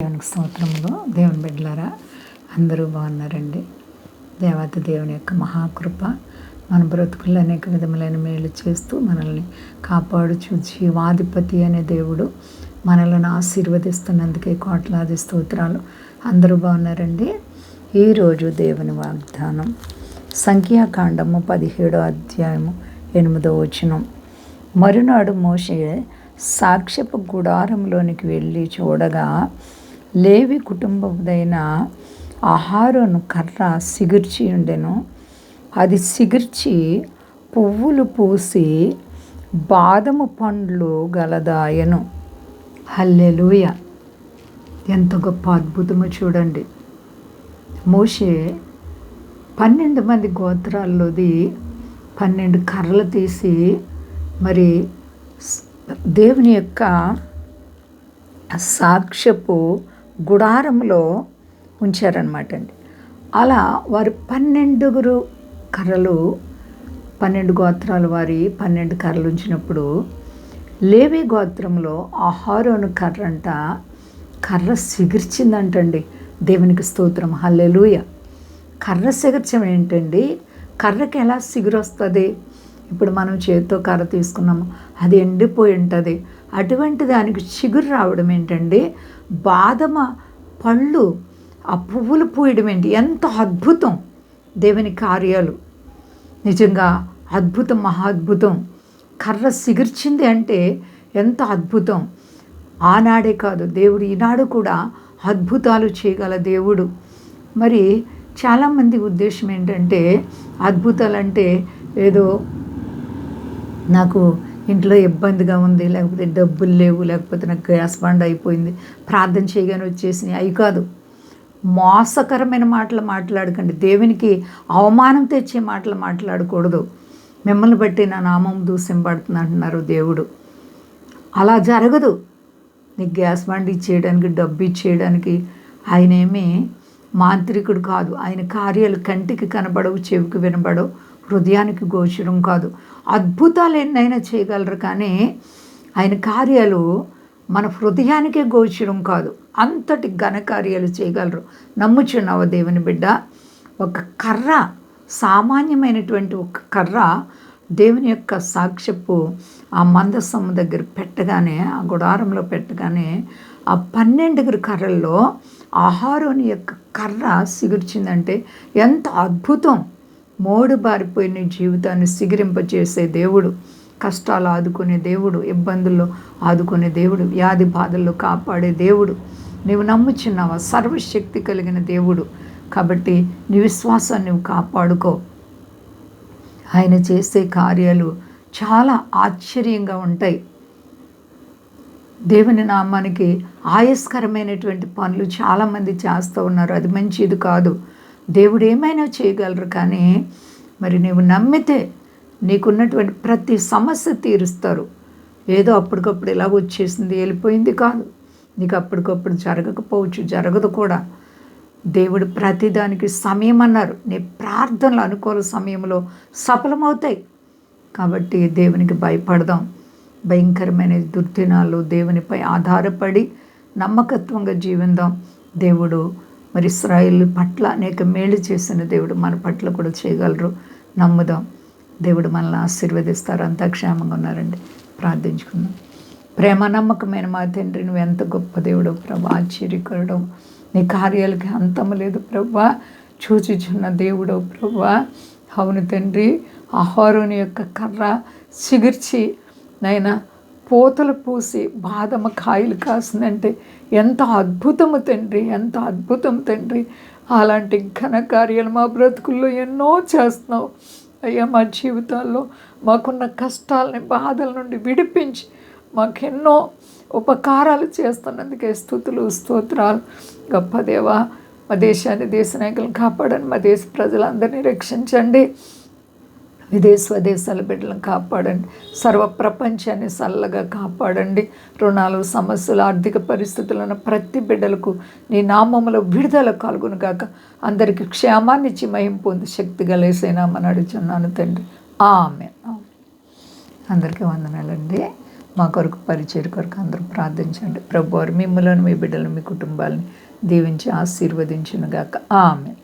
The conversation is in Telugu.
దేవునికి స్తోత్రములు. దేవుని బిడ్డలారా అందరూ బాగున్నారండి. దేవాతి దేవుని యొక్క మహాకృప మన బ్రతుకుల్లో అనేక విధములైన మేలు చేస్తూ మనల్ని కాపాడుచు జీవాధిపతి అనే దేవుడు మనలను ఆశీర్వదిస్తున్నందుకే కోట్లాది స్తోత్రాలు. అందరూ బాగున్నారండి. ఈరోజు దేవుని వాగ్దానం సంఖ్యాకాండము 17వ అధ్యాయము 8వ వచనం. మరునాడు మోషే సాక్ష్యపు గుడారంలోనికి వెళ్ళి చూడగా లేవి కుటుంబదైన అహరోను కర్ర సిగిర్చి ఉండెను. అది సిగిర్చి పువ్వులు పూసి బాదము పండ్లు గలదాయను. హల్లెలూయా! ఎంత గొప్ప అద్భుతమో చూడండి. మోషే 12 మంది గోత్రాల్లోది 12 కర్రలు తీసి మరి దేవుని యొక్క సాక్ష్యపు గుడారంలో ఉంచారనమాట అండి. అలా వారు 12 కర్రలు 12 గోత్రాల వారి 12 కర్రలు ఉంచినప్పుడు లేవి గోత్రంలో అహరోను కర్ర సిగిర్చిందంటండి. దేవునికి స్తోత్రం. హల్లెలూయా! కర్ర సిగర్చం ఏంటండి? కర్రకి ఎలా సిగురొస్తుంది? ఇప్పుడు మనం చేతితో కర్ర తీసుకున్నాము, అది ఎండిపోయి ఉంటుంది. అటువంటి దానికి చిగురు రావడం ఏంటండి? బాదమ పళ్ళు, ఆ పువ్వులు పూయడం ఏంటి? ఎంత అద్భుతం! దేవుని కార్యాలు నిజంగా అద్భుతం, మహా అద్భుతం. కర్ర సిగిర్చింది అంటే ఎంత అద్భుతం! ఆనాడే కాదు, దేవుడు ఈనాడు కూడా అద్భుతాలు చేయగల దేవుడు. మరి చాలామంది ఉద్దేశం ఏంటంటే అద్భుతాలంటే ఏదో నాకు ఇంట్లో ఇబ్బందిగా ఉంది, లేకపోతే డబ్బులు లేవు, లేకపోతే నాకు గ్యాస్ బండ్ అయిపోయింది, ప్రార్థన చేయగానే వచ్చేసినాయి. అవి కాదు. మోసకరమైన మాటలు మాట్లాడకండి. దేవునికి అవమానం తెచ్చే మాటలు మాట్లాడకూడదు. మిమ్మల్ని బట్టి నా నామం దూషింపబడుతుంది అంటున్నారు దేవుడు. అలా జరగదు. నీకు గ్యాస్ బండ్ ఇచ్చేయడానికి, డబ్బు ఇచ్చేయడానికి ఆయనేమీ మాంత్రికుడు కాదు. ఆయన కార్యాలు కంటికి కనబడవు, చెవికి వినబడవు, హృదయానికి గోచరం కాదు. అద్భుతాలు ఎన్నైనా చేయగలరు, కానీ ఆయన కార్యాలు మన హృదయానికే గోచరం కాదు. అంతటి ఘనకార్యాలు చేయగలరు. నమ్ముచున్నావా దేవుని బిడ్డ? ఒక కర్ర, సామాన్యమైనటువంటి ఒక కర్ర దేవుని యొక్క సాక్ష్యపు ఆ మందసం దగ్గర పెట్టగానే, ఆ గుడారంలో పెట్టగానే ఆ 12 కర్రల్లో అహరోను యొక్క కర్ర సిగుర్చిందంటే ఎంత అద్భుతం! మోడు బారిపోయిన జీవితాన్ని సిగిరింపచేసే దేవుడు, కష్టాలు ఆదుకునే దేవుడు, ఇబ్బందుల్లో ఆదుకునే దేవుడు, వ్యాధి బాధల్లో కాపాడే దేవుడు. నీవు నమ్ముచున్నావా? సర్వశక్తి కలిగిన దేవుడు. కాబట్టి నీ విశ్వాసాన్ని నువ్వు కాపాడుకో. ఆయన చేసే కార్యాలు చాలా ఆశ్చర్యంగా ఉంటాయి. దేవుని నామానికి ఆయస్కరమైనటువంటి పనులు చాలామంది చేస్తూ ఉన్నారు. అది మంచిది కాదు. దేవుడు ఏమైనా చేయగలరు, కానీ మరి నీవు నమ్మితే నీకున్నటువంటి ప్రతి సమస్య తీరుస్తారు. ఏదో అప్పటికప్పుడు ఇలా వచ్చేసింది, వెళ్ళిపోయింది కాదు. నీకు అప్పటికప్పుడు జరగకపోవచ్చు, జరగదు కూడా. దేవుడు ప్రతిదానికి సమయం అన్నారు. నీ ప్రార్థనలు అనుకూల సమయంలో సఫలమవుతాయి. కాబట్టి దేవునికి భయపడదాం. భయంకరమైన దుర్దినాలు దేవునిపై ఆధారపడి నమ్మకత్వంగా జీవిద్దాం. దేవుడు మరి ఇశ్రాయేలు పట్ల అనేక మేలు చేసిన దేవుడు మన పట్ల కూడా చేయగలరు. నమ్ముదాం. దేవుడు మనల్ని ఆశీర్వదిస్తారు. అంతా క్షేమంగా ఉన్నారండి. ప్రార్థించుకుందాం. ప్రేమ నమ్మకమైన మా తండ్రి, నువ్వు ఎంత గొప్ప దేవుడు ప్రభా, ఆశ్చర్యకరుడు. నీ కార్యాలకి అంతము లేదు ప్రభా. చూచుచున్న దేవుడు ప్రభా. అవును తండ్రి, అహరోను యొక్క కర్ర సిగిర్చి నైనా పూతలు పూసి బాదమ కాయలు కాసిందంటే ఎంత అద్భుతము తండ్రి, ఎంత అద్భుతం తండ్రి. అలాంటి ఘనకార్యాలు మా బ్రతుకుల్లో ఎన్నో చేస్తున్నావు అయ్యా. మా జీవితాల్లో మాకున్న కష్టాలని, బాధల నుండి విడిపించి మాకెన్నో ఉపకారాలు చేస్తున్నందుకే స్తుతులు, స్తోత్రాలు. గొప్ప దేవా, మా దేశాన్ని, దేశ నాయకులను కాపాడండి. మా దేశ ప్రజలందరినీ రక్షించండి. స్వదేశాల బిడ్డలను కాపాడండి. సర్వ ప్రపంచాన్ని చల్లగా కాపాడండి. రుణాలు, సమస్యలు, ఆర్థిక పరిస్థితులను ప్రతి బిడ్డలకు నీ నామములో విడుదల కలుగును గాక. అందరికీ క్షేమాన్ని ఇచ్చి మహిమ పొంది శక్తి గలేసేనామని అడుగుచున్నాను తండ్రి. ఆమేన్. అందరికీ వందనాలండి. మా కొరకు పరిచయం కొరకు అందరూ ప్రార్థించండి. ప్రభువారు మిమ్మల్ని, మీ బిడ్డలను, మీ కుటుంబాలని దీవించి ఆశీర్వదించునుగాక. ఆమేన్.